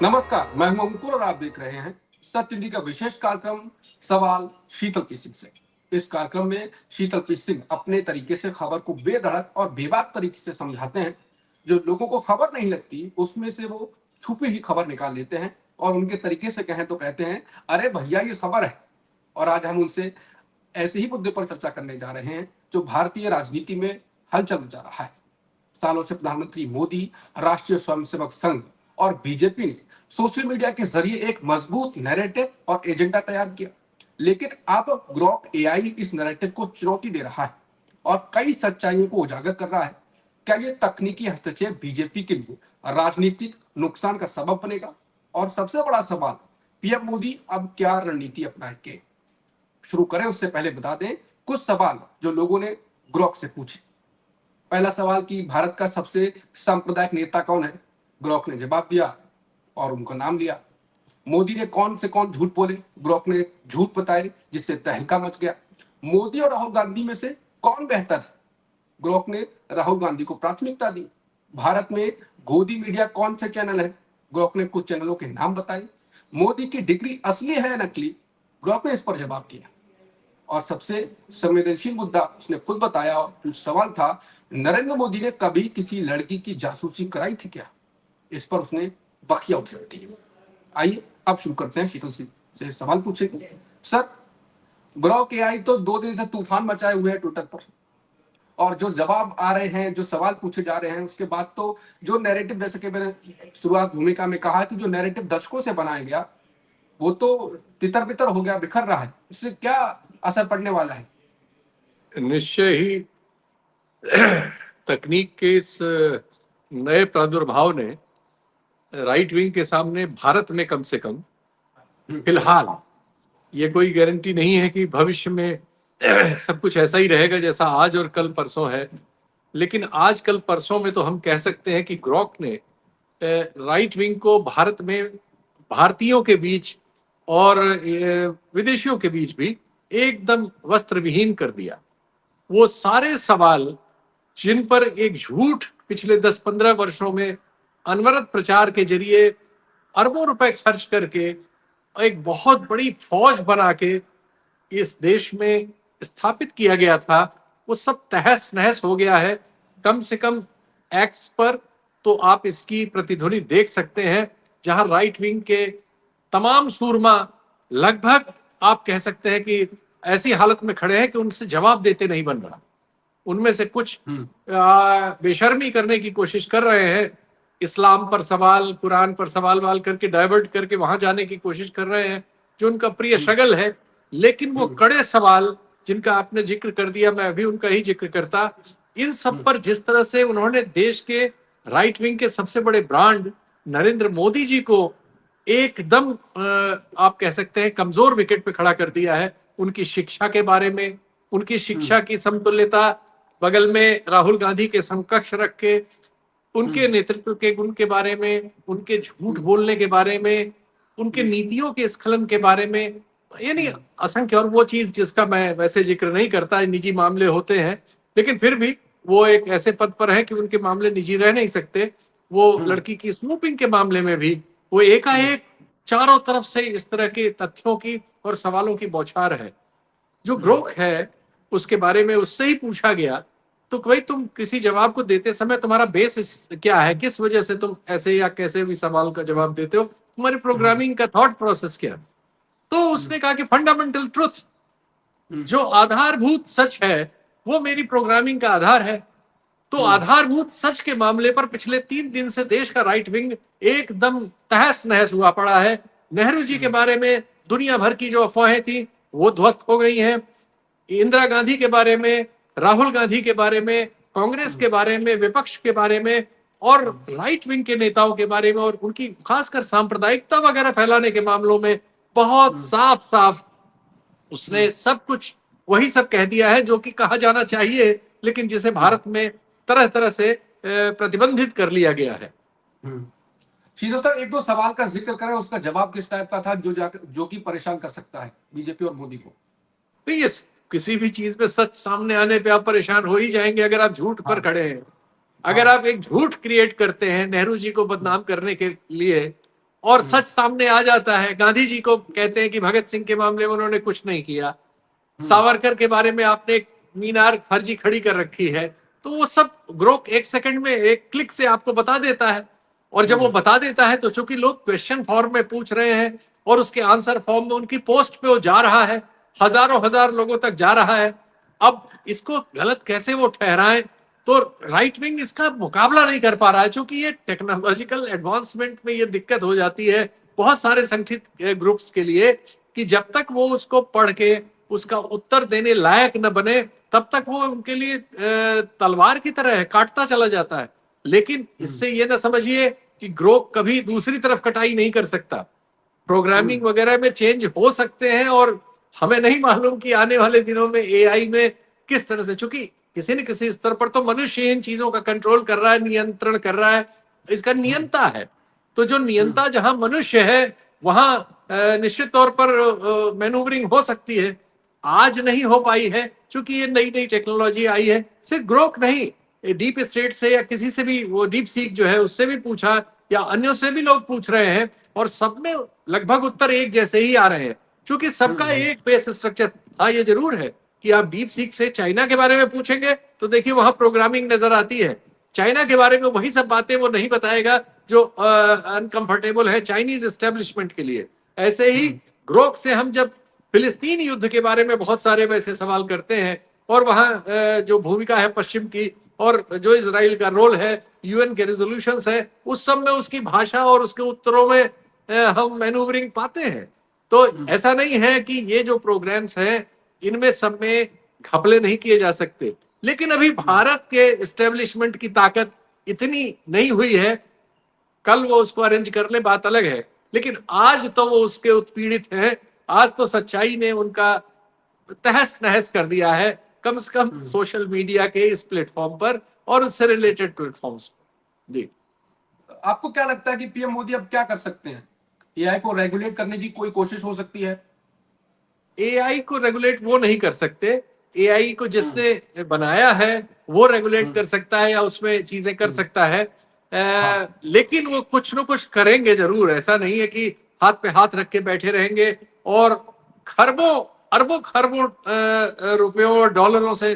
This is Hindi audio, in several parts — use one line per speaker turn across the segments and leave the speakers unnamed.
नमस्कार, मैं हूं अंकुर और आप देख रहे हैं सत्य टीवी का विशेष कार्यक्रम सवाल शीतल पी सिंह से। इस कार्यक्रम में शीतल पी सिंह अपने तरीके से खबर को बेधड़क और बेबाक तरीके से समझाते हैं। जो लोगों को खबर नहीं लगती उसमें से वो छुपी हुई खबर निकाल लेते हैं और उनके तरीके से कहें तो कहते हैं, अरे भैया ये खबर है। और आज हम उनसे ऐसे ही मुद्दे पर चर्चा करने जा रहे हैं जो भारतीय राजनीति में हलचल मचा रहा है। सालों से प्रधानमंत्री मोदी, राष्ट्रीय स्वयंसेवक संघ और बीजेपी ने सोशल मीडिया के जरिए एक मजबूत नैरेटिव और एजेंडा तैयार किया, लेकिन अब ग्रोक एआई इस नैरेटिव को चुनौती दे रहा है और कई सच्चाइयों को उजागर कर रहा है। क्या ये तकनीकी हस्तक्षेप बीजेपी के लिए राजनीतिक नुकसान का सबब बनेगा? और सबसे बड़ा सवाल, पीएम मोदी अब क्या रणनीति अपनाएंगे? शुरू करें उससे पहले बता दें कुछ सवाल जो लोगों ने ग्रोक से पूछे। पहला सवाल कि भारत का सबसे सांप्रदायिक नेता कौन है? ग्रोक ने जवाब दिया और उनका नाम लिया। मोदी ने कौन से कौन झूठ बोले? ग्रोक ने झूठ बताए जिससे तहलका मच गया। मोदी और राहुल गांधी में से कौन बेहतर है? ग्रोक ने राहुल गांधी को प्राथमिकता दी। भारत में गोदी मीडिया कौन से चैनल है? ग्रोक ने कुछ चैनलों के नाम बताए। मोदी की डिग्री असली है या नकली? ग्रोक ने इस पर जवाब दिया। और सबसे संवेदनशील मुद्दा उसने खुद बताया और जो सवाल था, नरेंद्र मोदी ने कभी किसी लड़की की जासूसी कराई थी क्या? इस पर उसने बखिया उधेड़ दी। आइए अब शुरू करते हैं। शीतल से सवाल पूछेंगे। सर, ग्रोक एआई तो 2 दिन से तूफान मचाए हुए है ट्विटर पर, और जो जवाब आ रहे हैं, जो सवाल पूछे जा रहे हैं, उसके बाद तो जो नैरेटिव, जैसे कि मैंने शुरुआत भूमिका में कहा कि जो नैरेटिव दशकों से बनाया गया वो तो तितर बितर हो गया, बिखर रहा है। इससे क्या असर पड़ने वाला है?
निश्चय ही तकनीक के इस नए प्रादुर्भाव ने राइट विंग के सामने भारत में कम से कम फिलहाल, ये कोई गारंटी नहीं है कि भविष्य में सब कुछ ऐसा ही रहेगा जैसा आज और कल परसों है, लेकिन आज कल परसों में तो हम कह सकते हैं कि ग्रोक ने राइट विंग को भारत में भारतीयों के बीच और विदेशियों के बीच भी एकदम वस्त्र विहीन कर दिया। वो सारे सवाल जिन पर एक झूठ पिछले 10-15 वर्षों में अनवरत प्रचार के जरिए अरबों रुपए खर्च करके एक बहुत बड़ी फौज बना के इस देश में स्थापित किया गया था, वो सब तहस नहस हो गया है। कम से कम एक्स पर तो आप इसकी प्रतिध्वनि देख सकते हैं, जहां राइट विंग के तमाम सूरमा लगभग आप कह सकते हैं कि ऐसी हालत में खड़े हैं कि उनसे जवाब देते नहीं बन रहा। उनमें से कुछ बेशर्मी करने की कोशिश कर रहे हैं, इस्लाम पर सवाल, कुरान पर सवाल वाल करके डाइवर्ट करके वहां जाने की कोशिश कर रहे हैं, जो उनका प्रिय शगल है। लेकिन वो कड़े सवाल जिनका आपने जिक्र कर दिया, मैं अभी उनका ही जिक्र करता, इन सब पर जिस तरह से उन्होंने देश के राइट विंग के सबसे बड़े ब्रांड नरेंद्र मोदी जी को एकदम आप कह सकते हैं कमजोर विकेट पे खड़ा कर दिया है। उनकी शिक्षा के बारे में, उनकी शिक्षा की समतुल्यता बगल में राहुल गांधी के समकक्ष रख के, उनके नेतृत्व के गुण के बारे में, उनके झूठ बोलने के बारे में, उनके नीतियों के स्खलन के बारे में, यानी असंख्य। और वो चीज जिसका मैं वैसे जिक्र नहीं करता, निजी मामले होते हैं, लेकिन फिर भी वो एक ऐसे पद पर है कि उनके मामले निजी रह नहीं सकते। वो लड़की की स्नूपिंग के मामले में भी वो एकाएक चारों तरफ से इस तरह के तथ्यों की और सवालों की बौछार है। जो ग्रोक है उसके बारे में उससे ही पूछा गया तो भाई तुम किसी जवाब को देते समय तुम्हारा बेस क्या है, किस वजह से तुम ऐसे या कैसे भी सवाल का जवाब देते हो, तुम्हारी प्रोग्रामिंग का थॉट प्रोसेस क्या? तो उसने कहा कि फंडामेंटल ट्रुथ, जो आधारभूत सच है वो मेरी प्रोग्रामिंग का आधार है। तो आधारभूत सच के मामले पर पिछले 3 दिन से देश का राइट विंग एकदम तहस नहस हुआ पड़ा है। नेहरू जी के बारे में दुनिया भर की जो अफवाहें थी वो ध्वस्त हो गई हैं। इंदिरा गांधी के बारे में, राहुल गांधी के बारे में, कांग्रेस के बारे में, विपक्ष के बारे में और राइट विंग के नेताओं के बारे में और उनकी खासकर सांप्रदायिकता वगैरह फैलाने के मामलों में बहुत साफ साफ उसने सब कुछ वही सब कह दिया है जो कि कहा जाना चाहिए, लेकिन जिसे भारत में तरह तरह से प्रतिबंधित कर लिया गया है।
शीतल सर, एक दो सवाल का जिक्र करें, उसका जवाब किस टाइप का था जो कि परेशान कर सकता है बीजेपी और मोदी को?
तो ये किसी भी चीज में सच सामने आने पे आप परेशान हो ही जाएंगे अगर आप झूठ पर खड़े हैं। अगर आप एक झूठ क्रिएट करते हैं नेहरू जी को बदनाम करने के लिए और सच सामने आ जाता है। गांधी जी को कहते हैं कि भगत सिंह के मामले में उन्होंने कुछ नहीं किया, सावरकर के बारे में आपने एक मीनार फर्जी खड़ी कर रखी है, तो वो सब ग्रोक एक सेकंड में, एक क्लिक से आपको बता देता है। और जब वो बता देता है तो चूंकि लोग क्वेश्चन फॉर्म में पूछ रहे हैं और उसके आंसर फॉर्म में उनकी पोस्ट पे वो जा रहा है, हजारों हजार लोगों तक जा रहा है, अब इसको गलत कैसे वो ठहराएं? तो राइट विंग इसका मुकाबला नहीं कर पा रहा है, क्योंकि ये टेक्नोलॉजिकल एडवांसमेंट में ये दिक्कत हो जाती है बहुत सारे संगठित ग्रुप्स के लिए, कि जब तक वो उसको पढ़ के उसका उत्तर देने लायक न बने, तब तक वो उनके लिए तलवार की तरह है, काटता चला जाता है। लेकिन इससे ये ना समझिए कि ग्रोक कभी दूसरी तरफ कटाई नहीं कर सकता। प्रोग्रामिंग वगैरह में चेंज हो सकते हैं, और हमें नहीं मालूम कि आने वाले दिनों में एआई में किस तरह से, चूंकि किसी न किसी स्तर पर तो मनुष्य इन चीजों का कंट्रोल कर रहा है, नियंत्रण कर रहा है, इसका नियंता है। तो जो नियंता जहां मनुष्य है वहां निश्चित तौर पर मैनूवरिंग हो सकती है। आज नहीं हो पाई है क्योंकि ये नई नई टेक्नोलॉजी आई है। सिर्फ ग्रोक नहीं, डीप स्टेट से या किसी से भी, वो डीप सीक जो है उससे भी पूछा, या अन्यों से भी लोग पूछ रहे हैं, और सब में लगभग उत्तर एक जैसे ही आ रहे हैं, क्योंकि सबका एक बेस स्ट्रक्चर। हाँ, ये जरूर है कि आप डीप सीक से चाइना के बारे में पूछेंगे तो देखिए वहां प्रोग्रामिंग नजर आती है। चाइना के बारे में वही सब बातें वो नहीं बताएगा जो अनकंफर्टेबल है चाइनीज एस्टेब्लिशमेंट के लिए। ऐसे ही ग्रोक से हम जब फिलिस्तीन युद्ध के बारे में बहुत सारे वैसे सवाल करते हैं, और वहां जो भूमिका है पश्चिम की, और जो इजराइल का रोल है, यूएन के रेजोल्यूशंस है, उस सब में उसकी भाषा और उसके उत्तरों में हम मैनूवरिंग पाते हैं। तो ऐसा नहीं है कि ये जो प्रोग्राम्स हैं इनमें सब में घपले नहीं किए जा सकते, लेकिन अभी भारत के एस्टेब्लिशमेंट की ताकत इतनी नहीं हुई है। कल वो उसको अरेंज कर ले, बात अलग है, लेकिन आज तो वो उसके उत्पीड़ित हैं। आज तो सच्चाई ने उनका तहस नहस कर दिया है, कम से कम सोशल मीडिया के इस प्लेटफॉर्म पर और उससे रिलेटेड प्लेटफॉर्म्स पर। जी,
आपको क्या लगता है कि पीएम मोदी अब क्या कर सकते हैं? एआई को रेगुलेट करने की कोई कोशिश हो सकती है?
एआई को रेगुलेट वो नहीं कर सकते। एआई को जिसने बनाया है वो रेगुलेट कर सकता है या उसमें चीजें कर सकता है। लेकिन वो कुछ ना कुछ करेंगे जरूर। ऐसा नहीं है कि हाथ पे हाथ रख के बैठे रहेंगे और खरबों अरबों खरबों रुपयों और डॉलरों से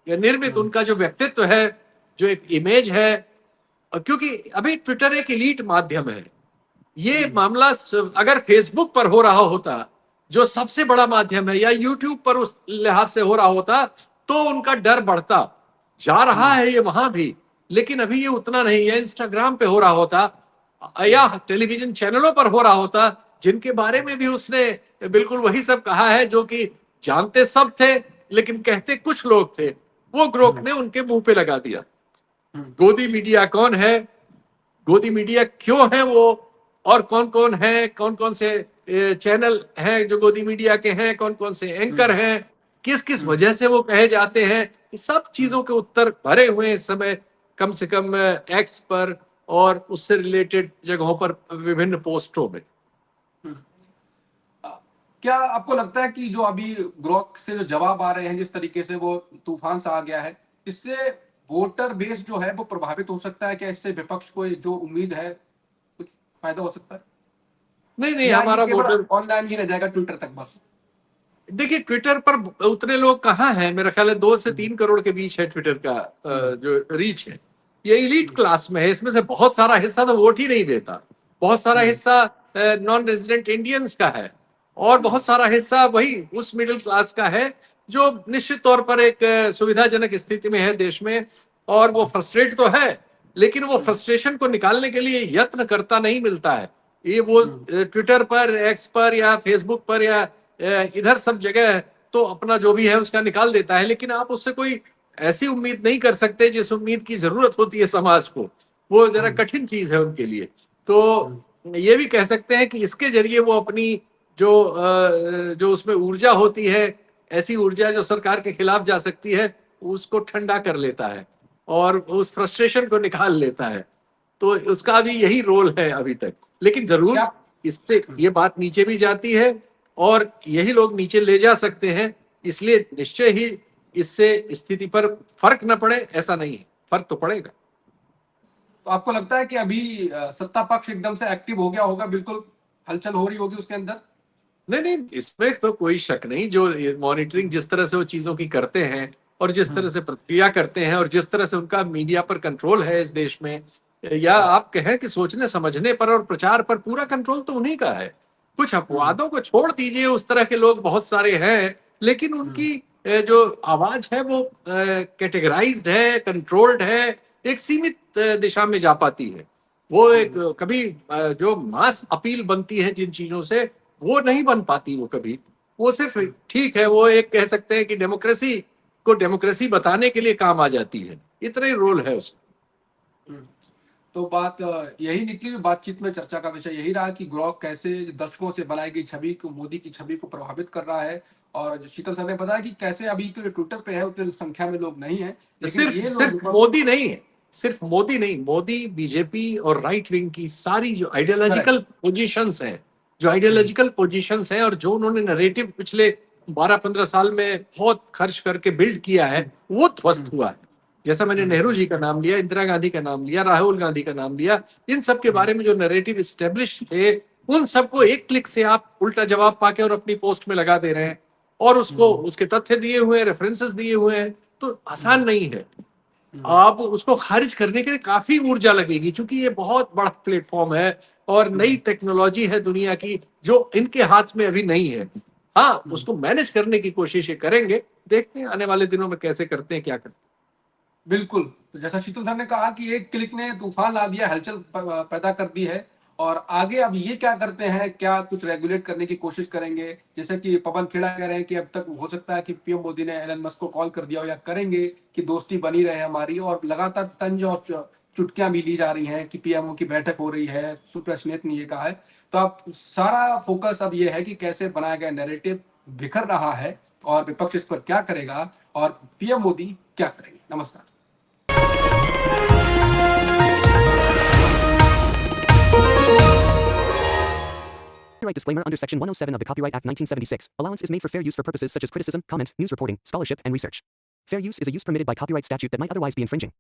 निर्मित उनका जो व्यक्तित्व है, जो एक इमेज है, क्योंकि अभी ट्विटर एक एलीट माध्यम है। ये मामला अगर फेसबुक पर हो रहा होता, जो सबसे बड़ा माध्यम है, या यूट्यूब पर उस लिहाज से हो रहा होता, तो उनका डर बढ़ता। जा रहा है ये वहां भी, लेकिन अभी ये उतना नहीं है। इंस्टाग्राम पे हो रहा होता या टेलीविजन चैनलों पर हो रहा होता, जिनके बारे में भी उसने बिल्कुल वही सब कहा है जो कि जानते सब थे लेकिन कहते कुछ लोग थे, वो ग्रोक ने उनके मुंह पे लगा दिया। गोदी मीडिया कौन है, गोदी मीडिया क्यों है वो, और कौन कौन है, कौन कौन से चैनल हैं जो गोदी मीडिया के हैं, कौन कौन से एंकर हैं, किस किस वजह से वो कहे जाते हैं, ये सब चीजों के उत्तर भरे हुए इस समय कम से कम एक्स पर और उससे रिलेटेड जगहों पर विभिन्न पोस्टों में।
क्या आपको लगता है कि जो अभी ग्रोक से जो जवाब आ रहे हैं, जिस तरीके से वो तूफान सा आ गया है, इससे वोटर बेस जो है वो प्रभावित हो सकता है? क्या इससे विपक्ष को जो उम्मीद है कुछ फायदा हो सकता है,
नहीं नहीं,
या ये
हमारा
केवल
वोटर,
ऑनलाइन ही रह जाएगा, ट्विटर तक बस?
देखिए ट्विटर पर उतने लोग कहाँ हैं, मेरा ख्याल है 2 से 3 करोड़ के बीच है ट्विटर का जो रीच है। ये इलीट क्लास में है, इसमें से बहुत सारा हिस्सा तो वोट ही नहीं देता, बहुत सारा हिस्सा नॉन रेजिडेंट इंडियंस का है, और बहुत सारा हिस्सा वही उस मिडिल क्लास का है जो निश्चित तौर पर एक सुविधाजनक स्थिति में है देश में, और वो फ्रस्ट्रेट तो है, लेकिन वो फ्रस्ट्रेशन को निकालने के लिए यत्न करता नहीं मिलता है। ये वो ट्विटर पर, एक्स पर या फेसबुक पर या इधर सब जगह तो अपना जो भी है उसका निकाल देता है, लेकिन आप उससे कोई ऐसी उम्मीद नहीं कर सकते जिस उम्मीद की जरूरत होती है समाज को। वो जरा कठिन चीज है उनके लिए। तो ये भी कह सकते हैं कि इसके जरिए वो अपनी जो उसमें ऊर्जा होती है, ऐसी ऊर्जा जो सरकार के खिलाफ जा सकती है, उसको ठंडा कर लेता है और उस फ्रस्ट्रेशन को निकाल लेता है। तो उसका भी यही रोल है अभी तक, लेकिन जरूर
क्या
इससे ये बात नीचे भी जाती है और यही लोग नीचे ले जा सकते हैं। इसलिए निश्चय ही इससे स्थिति पर फर्क न पड़े ऐसा नहीं है, फर्क तो पड़ेगा।
तो आपको लगता है कि अभी सत्ता पक्ष एकदम से एक्टिव हो गया होगा, बिल्कुल हलचल हो रही होगी उसके अंदर?
नहीं नहीं, इसमें तो कोई शक नहीं। जो मॉनिटरिंग जिस तरह से वो चीजों की करते हैं और जिस तरह से प्रतिक्रिया करते हैं और जिस तरह से उनका मीडिया पर कंट्रोल है इस देश में, या आप कहें कि सोचने समझने पर और प्रचार पर पूरा कंट्रोल तो उन्हीं का है। कुछ अपवादों को छोड़ दीजिए, उस तरह के लोग बहुत सारे हैं, लेकिन उनकी जो आवाज है वो कैटेगराइज्ड है, कंट्रोल्ड है, एक सीमित दिशा में जा पाती है। वो एक कभी जो मास अपील बनती है जिन चीजों से, वो नहीं बन पाती। वो कभी, वो सिर्फ ठीक है, वो एक कह सकते हैं कि डेमोक्रेसी को डेमोक्रेसी बताने के लिए काम आ जाती है, इतना ही रोल है उसका।
तो बात यही निकली, बातचीत में चर्चा का विषय यही रहा कि ग्रॉक कैसे दशकों से बनाई गई छवि को, मोदी की छवि को प्रभावित कर रहा है। और जो शीतल सर ने बताया कि कैसे अभी तो ट्विटर पे है, उतनी संख्या में लोग नहीं है, लेकिन
सिर्फ
ये
सिर्फ
लोग
मोदी नहीं है, सिर्फ मोदी नहीं, मोदी, बीजेपी और राइट विंग की सारी जो आइडियोलॉजिकल पोजीशंस हैं, जो आइडियोलॉजिकल पोजीशंस हैं और जो उन्होंने नरेटिव पिछले 12-15 साल में बहुत खर्च करके बिल्ड किया है, वो ध्वस्त हुआ है। जैसा मैंने नेहरू जी का नाम लिया, इंदिरा गांधी का नाम लिया, राहुल गांधी का नाम लिया, इन सब के बारे में जो नरेटिव एस्टेब्लिश थे, उन सबको एक क्लिक से आप उल्टा जवाब पाके और अपनी पोस्ट में लगा दे रहे हैं, और उसको उसके तथ्य दिए हुए हैं, रेफरेंसेस दिए हुए हैं, तो आसान नहीं है। अब उसको खारिज करने के लिए काफी ऊर्जा लगेगी, क्योंकि ये बहुत बड़ा प्लेटफॉर्म है और नई टेक्नोलॉजी है दुनिया की, जो इनके हाथ में अभी नहीं है। हाँ, उसको मैनेज करने की कोशिश ये करेंगे, देखते हैं आने वाले दिनों में कैसे करते हैं, क्या करते हैं।
बिल्कुल। तो जैसा शीतल सर ने कहा कि एक क्लिक ने तूफान ला दिया, हलचल पैदा कर दी है। और आगे अब ये क्या करते हैं, क्या कुछ रेगुलेट करने की कोशिश करेंगे? जैसे कि पवन खेड़ा कह रहे हैं कि अब तक हो सकता है कि पीएम मोदी ने एलन मस्क को कॉल कर दिया हो या करेंगे कि दोस्ती बनी रहे हमारी, और लगातार तंज और चुटकियां भी ली जा रही हैं कि पीएमओ की बैठक हो रही है, सुप्रीम ने ये कहा है। तो अब सारा फोकस अब ये है कि कैसे बनाया गया नैरेटिव बिखर रहा है और विपक्ष इस पर क्या करेगा और पीएम मोदी क्या करेंगे। नमस्कार।
Copyright disclaimer under Section 107 of the Copyright Act 1976. Allowance is made for fair use for purposes such as criticism, comment, news reporting, scholarship, and research. Fair use is a use permitted by copyright statute that might otherwise be infringing.